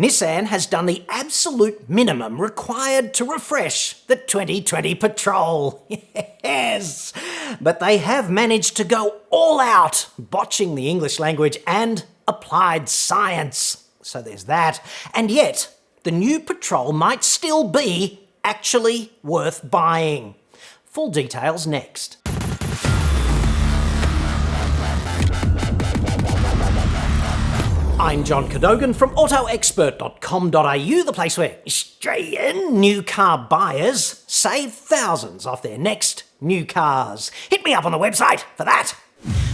Nissan has done the absolute minimum required to refresh the 2020 Patrol. Yes! But they have managed to go all out, botching the English language and applied science. So there's that. And yet, the new Patrol might still be actually worth buying. Full details next. I'm John Cadogan from AutoExpert.com.au, the place where Australian new car buyers save thousands off their next new cars. Hit me up on the website for that.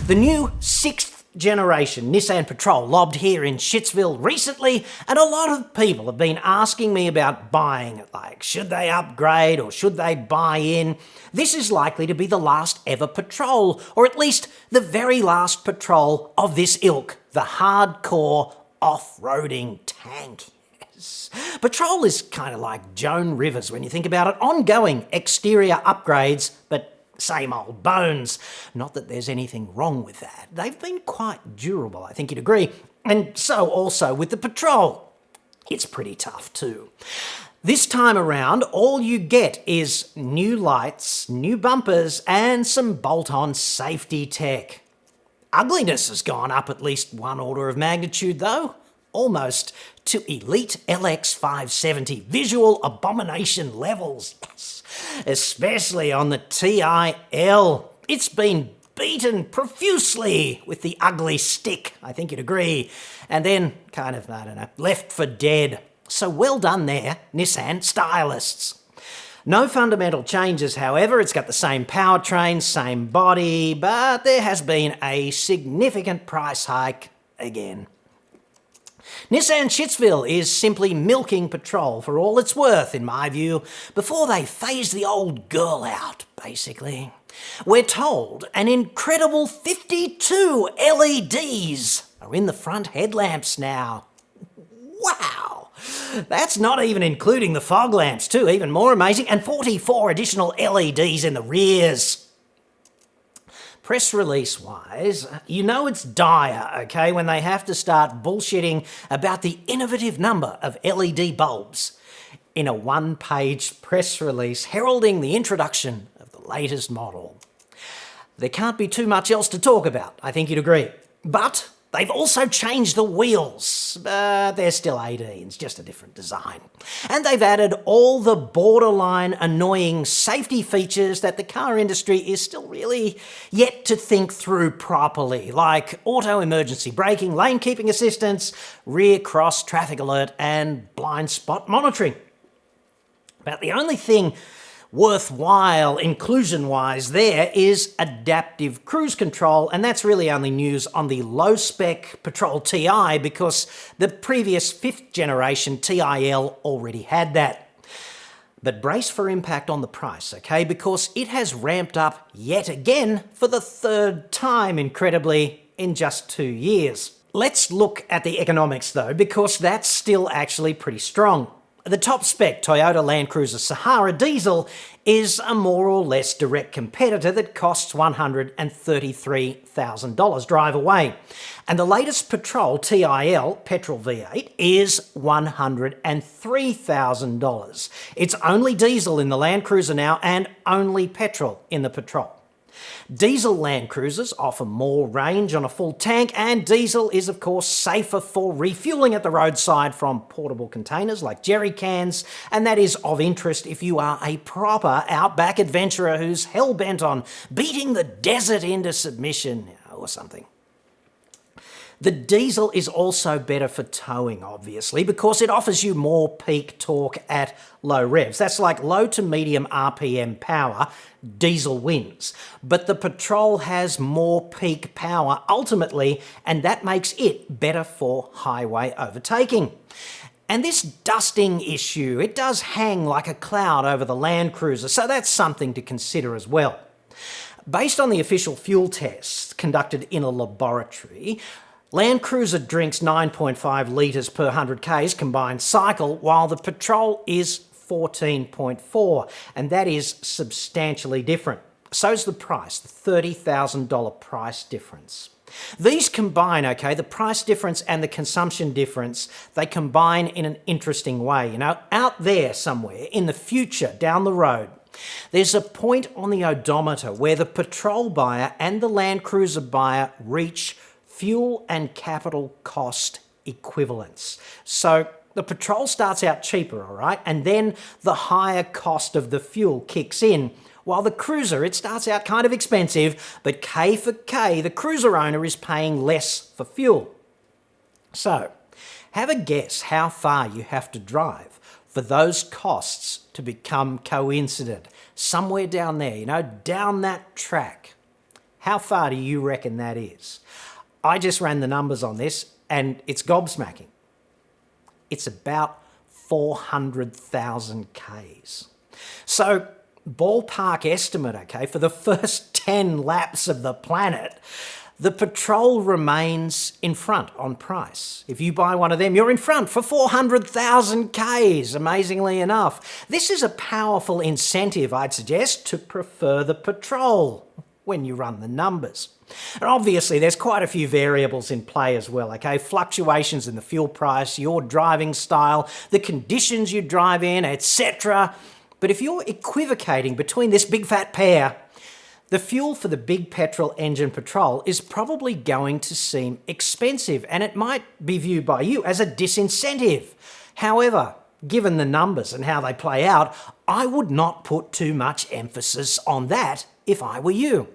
The new 6th generation Nissan Patrol lobbed here in Shitsville recently, and a lot of people have been asking me about buying it, like should they upgrade or should they buy in? This is likely to be the last ever Patrol, or at least the very last Patrol of this ilk, the hardcore off-roading tank. Yes. Patrol is kind of like Joan Rivers when you think about it, ongoing exterior upgrades, but same old bones. Not that there's anything wrong with that. They've been quite durable, I think you'd agree. And so also with the Patrol. It's pretty tough too. This time around, all you get is new lights, new bumpers, and some bolt-on safety tech. Ugliness has gone up at least one order of magnitude though, almost to Elite LX 570 visual abomination levels. Yes. Especially on the TIL. It's been beaten profusely with the ugly stick, I think you'd agree, and then kind of, I don't know, left for dead. So well done there, Nissan stylists. No fundamental changes, however. It's got the same powertrain, same body, but there has been a significant price hike again. Nissan Shitsville is simply milking Patrol for all it's worth, in my view, before they phase the old girl out, basically. We're told an incredible 52 LEDs are in the front headlamps now. Wow! That's not even including the fog lamps too, even more amazing, and 44 additional LEDs in the rears. Press release-wise, you know it's dire, okay, when they have to start bullshitting about the innovative number of LED bulbs in a one-page press release heralding the introduction of the latest model. There can't be too much else to talk about, I think you'd agree. But they've also changed the wheels. They're still 18s, just a different design. And they've added all the borderline annoying safety features that the car industry is still really yet to think through properly, like auto emergency braking, lane keeping assistance, rear cross traffic alert, and blind spot monitoring. About the only thing worthwhile inclusion-wise there is adaptive cruise control, and that's really only news on the low-spec Patrol TI because the previous 5th generation TIL already had that. But brace for impact on the price, okay, because it has ramped up yet again for the 3rd time, incredibly, in just 2 years. Let's look at the economics though, because that's still actually pretty strong. The top-spec Toyota Land Cruiser Sahara diesel is a more or less direct competitor that costs $133,000 drive away. And the latest Patrol TIL, petrol V8, is $103,000. It's only diesel in the Land Cruiser now and only petrol in the Patrol. Diesel Land Cruisers offer more range on a full tank, and diesel is of course safer for refuelling at the roadside from portable containers like jerry cans, and that is of interest if you are a proper outback adventurer who's hell-bent on beating the desert into submission or something. The diesel is also better for towing, obviously, because it offers you more peak torque at low revs. That's like low to medium RPM power, diesel wins. But the Patrol has more peak power ultimately, and that makes it better for highway overtaking. And this dusting issue, it does hang like a cloud over the Land Cruiser, so that's something to consider as well. Based on the official fuel tests conducted in a laboratory, Land Cruiser drinks 9.5 litres per 100 k's combined cycle, while the Patrol is 14.4, and that is substantially different. So's the price, the $30,000 price difference. These combine, okay, the price difference and the consumption difference, they combine in an interesting way. You know, out there somewhere in the future, down the road, there's a point on the odometer where the Patrol buyer and the Land Cruiser buyer reach fuel and capital cost equivalence. So the Patrol starts out cheaper, all right, and then the higher cost of the fuel kicks in. While the Cruiser, it starts out kind of expensive, but K for K, the Cruiser owner is paying less for fuel. So, have a guess how far you have to drive for those costs to become coincident. Somewhere down there, you know, down that track. How far do you reckon that is? I just ran the numbers on this, and it's gobsmacking. It's about 400,000 Ks. So, ballpark estimate, okay, for the first 10 laps of the planet, the Patrol remains in front on price. If you buy one of them, you're in front for 400,000 Ks, amazingly enough. This is a powerful incentive, I'd suggest, to prefer the Patrol when you run the numbers. And obviously, there's quite a few variables in play as well, okay? Fluctuations in the fuel price, your driving style, the conditions you drive in, etc. But if you're equivocating between this big fat pair, the fuel for the big petrol engine Patrol is probably going to seem expensive, and it might be viewed by you as a disincentive. However, given the numbers and how they play out, I would not put too much emphasis on that if I were you.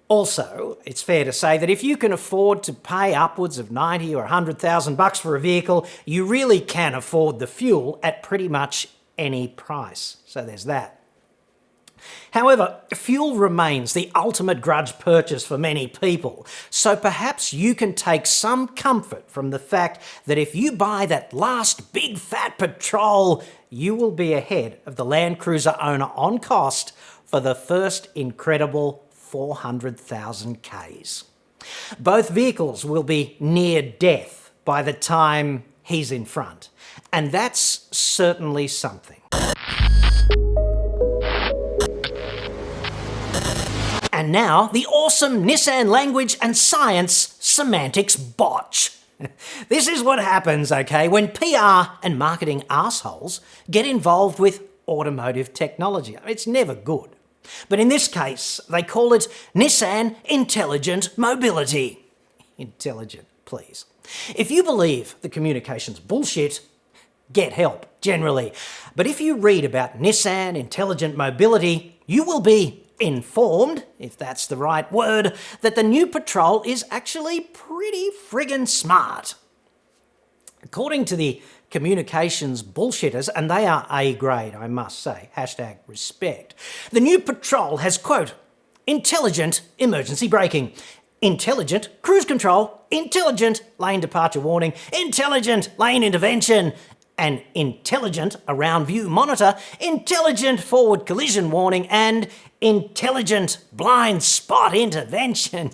Also, it's fair to say that if you can afford to pay upwards of 90 or 100,000 bucks for a vehicle, you really can afford the fuel at pretty much any price. So there's that. However, fuel remains the ultimate grudge purchase for many people, so perhaps you can take some comfort from the fact that if you buy that last big fat Patrol, you will be ahead of the Land Cruiser owner on cost for the first incredible 400,000 Ks. Both vehicles will be near death by the time he's in front, and that's certainly something. And now, the awesome Nissan language and science semantics botch. This is what happens, okay, when PR and marketing assholes get involved with automotive technology. It's never good. But in this case, they call it Nissan Intelligent Mobility. Intelligent, please. If you believe the communications bullshit, get help, generally. But if you read about Nissan Intelligent Mobility, you will be informed, if that's the right word, that the new Patrol is actually pretty friggin' smart. According to the communications bullshitters, and they are A grade, I must say, #respect, the new Patrol has, quote, intelligent emergency braking, intelligent cruise control, intelligent lane departure warning, intelligent lane intervention, an intelligent around view monitor, intelligent forward collision warning, and intelligent blind spot intervention.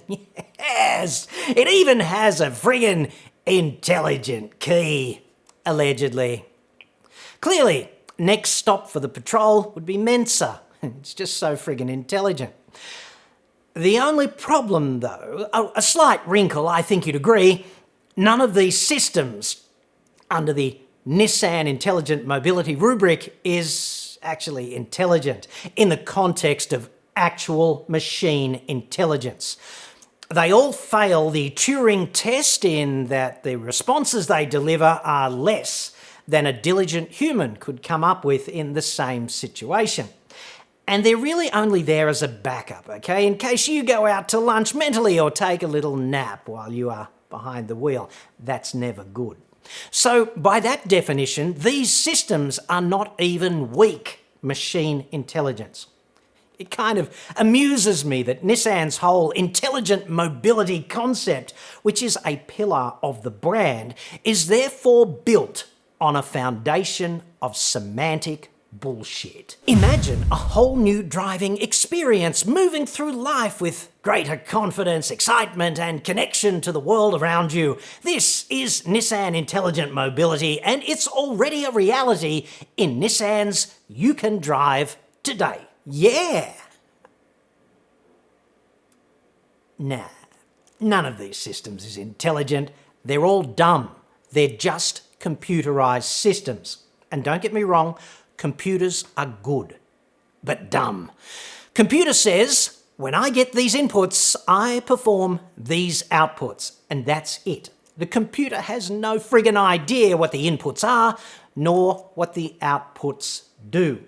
Yes! It even has a friggin' intelligent key, allegedly. Clearly, next stop for the Patrol would be Mensa. It's just so friggin' intelligent. The only problem, though, a slight wrinkle, I think you'd agree, none of these systems under the Nissan Intelligent Mobility rubric is actually intelligent in the context of actual machine intelligence. They all fail the Turing test in that the responses they deliver are less than a diligent human could come up with in the same situation. And they're really only there as a backup, okay, in case you go out to lunch mentally or take a little nap while you are behind the wheel. That's never good. So, by that definition, these systems are not even weak machine intelligence. It kind of amuses me that Nissan's whole intelligent mobility concept, which is a pillar of the brand, is therefore built on a foundation of semantic bullshit. Imagine a whole new driving experience, moving through life with greater confidence, excitement, and connection to the world around you. This is Nissan Intelligent Mobility, and it's already a reality in Nissan's You Can Drive today. Yeah! Nah, None of these systems is intelligent. They're all dumb. They're just computerized systems. And don't get me wrong, computers are good, but dumb. Computer says, when I get these inputs, I perform these outputs, and that's it. The computer has no friggin' idea what the inputs are, nor what the outputs do.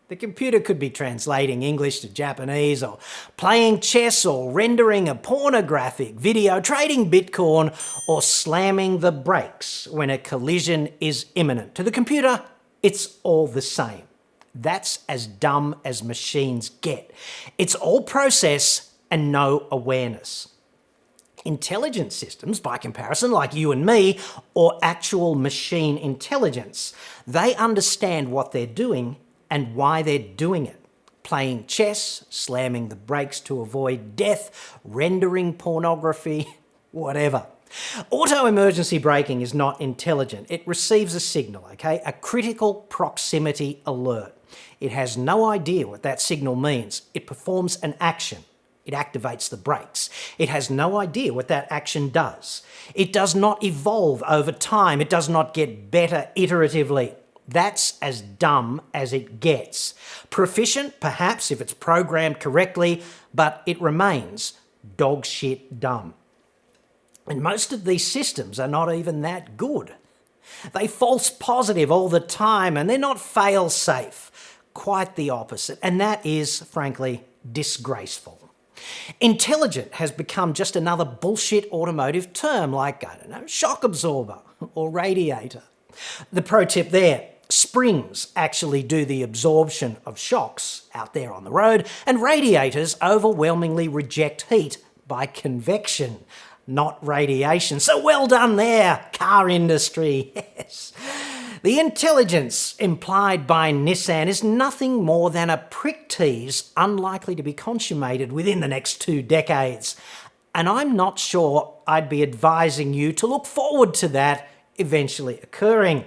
The computer could be translating English to Japanese, or playing chess, or rendering a pornographic video, trading Bitcoin, or slamming the brakes when a collision is imminent. To the computer, it's all the same. That's as dumb as machines get. It's all process and no awareness. Intelligent systems, by comparison, like you and me, or actual machine intelligence, they understand what they're doing and why they're doing it. Playing chess, slamming the brakes to avoid death, rendering pornography, whatever. Auto emergency braking is not intelligent. It receives a signal, okay? A critical proximity alert. It has no idea what that signal means. It performs an action. It activates the brakes. It has no idea what that action does. It does not evolve over time. It does not get better iteratively. That's as dumb as it gets. Proficient, perhaps, if it's programmed correctly, but it remains dog shit dumb. And most of these systems are not even that good. They false positive all the time, and they're not fail-safe. Quite the opposite, and that is, frankly, disgraceful. Intelligent has become just another bullshit automotive term like, I don't know, shock absorber or radiator. The pro tip there, springs actually do the absorption of shocks out there on the road, and radiators overwhelmingly reject heat by convection, not radiation. So well done there, car industry. Yes. The intelligence implied by Nissan is nothing more than a prick tease unlikely to be consummated within the next 2 decades. And I'm not sure I'd be advising you to look forward to that eventually occurring.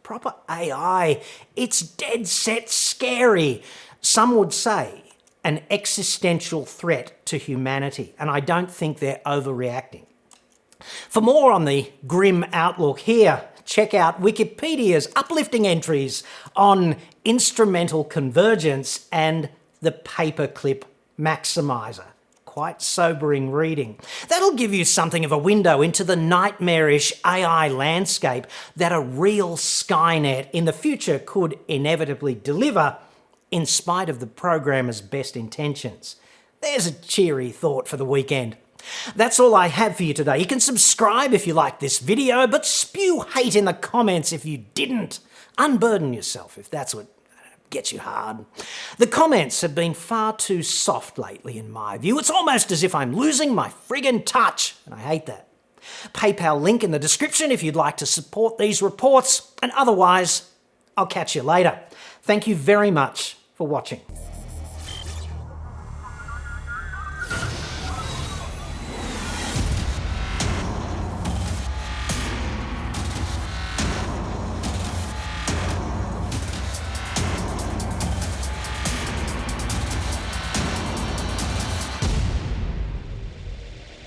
Proper AI, it's dead set scary. Some would say an existential threat to humanity, and I don't think they're overreacting. For more on the grim outlook here, check out Wikipedia's uplifting entries on instrumental convergence and the paperclip maximizer. Quite sobering reading. That'll give you something of a window into the nightmarish AI landscape that a real Skynet in the future could inevitably deliver, in spite of the programmer's best intentions. There's a cheery thought for the weekend. That's all I have for you today. You can subscribe if you like this video, but spew hate in the comments if you didn't. Unburden yourself if that's what gets you hard. The comments have been far too soft lately in my view. It's almost as if I'm losing my friggin' touch, and I hate that. PayPal link in the description if you'd like to support these reports, and otherwise, I'll catch you later. Thank you very much for watching.